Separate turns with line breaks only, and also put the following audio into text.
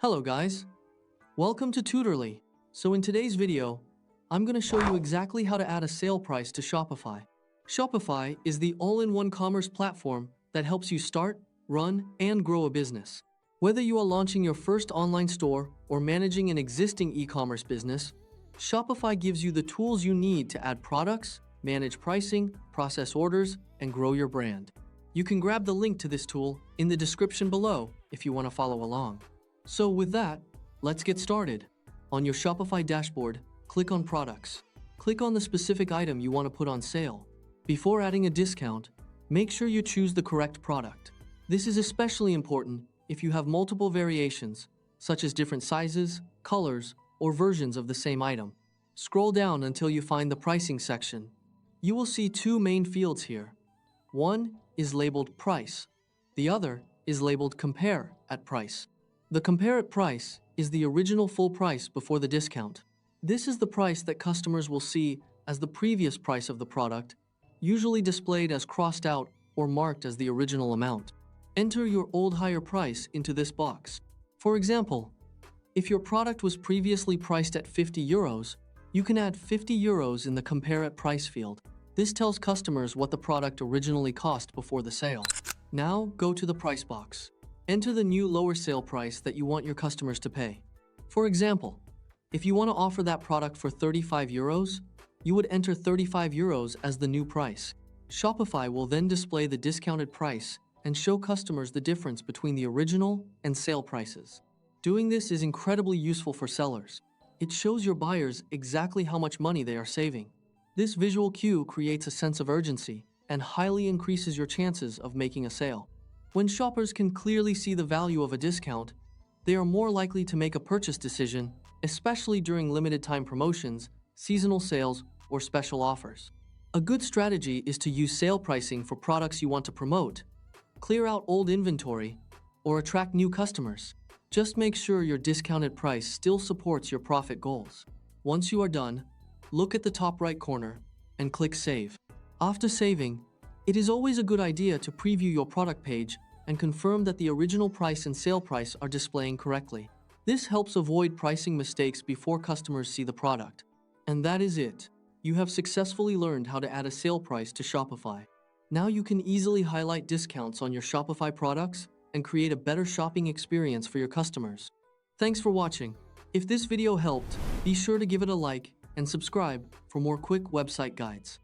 Hello guys, welcome to Tutorly. So in today's video, I'm going to show you exactly how to add a sale price to Shopify. Shopify is the all-in-one commerce platform that helps you start, run, and grow a business. Whether you are launching your first online store or managing an existing e-commerce business, Shopify gives you the tools you need to add products, manage pricing, process orders, and grow your brand. You can grab the link to this tool in the description below if you want to follow along. So with that, let's get started. On your Shopify dashboard, click on Products. Click on the specific item you want to put on sale. Before adding a discount, make sure you choose the correct product. This is especially important if you have multiple variations, such as different sizes, colors, or versions of the same item. Scroll down until you find the pricing section. You will see two main fields here. One is labeled Price. The other is labeled Compare at Price. The Compare at Price is the original full price before the discount. This is the price that customers will see as the previous price of the product, usually displayed as crossed out or marked as the original amount. Enter your old higher price into this box. For example, if your product was previously priced at 50 euros, you can add 50 euros in the Compare at Price field. This tells customers what the product originally cost before the sale. Now go to the price box. Enter the new lower sale price that you want your customers to pay. For example, if you want to offer that product for 35 euros, you would enter 35 euros as the new price. Shopify will then display the discounted price and show customers the difference between the original and sale prices. Doing this is incredibly useful for sellers. It shows your buyers exactly how much money they are saving. This visual cue creates a sense of urgency and highly increases your chances of making a sale. When shoppers can clearly see the value of a discount, they are more likely to make a purchase decision, especially during limited time promotions, seasonal sales, or special offers. A good strategy is to use sale pricing for products you want to promote, clear out old inventory, or attract new customers. Just make sure your discounted price still supports your profit goals. Once you are done, look at the top right corner and click Save. After saving, it is always a good idea to preview your product page and confirm that the original price and sale price are displaying correctly. This helps avoid pricing mistakes before customers see the product. And that is it. You have successfully learned how to add a sale price to Shopify. Now you can easily highlight discounts on your Shopify products and create a better shopping experience for your customers. Thanks for watching. If this video helped, be sure to give it a like and subscribe for more quick website guides.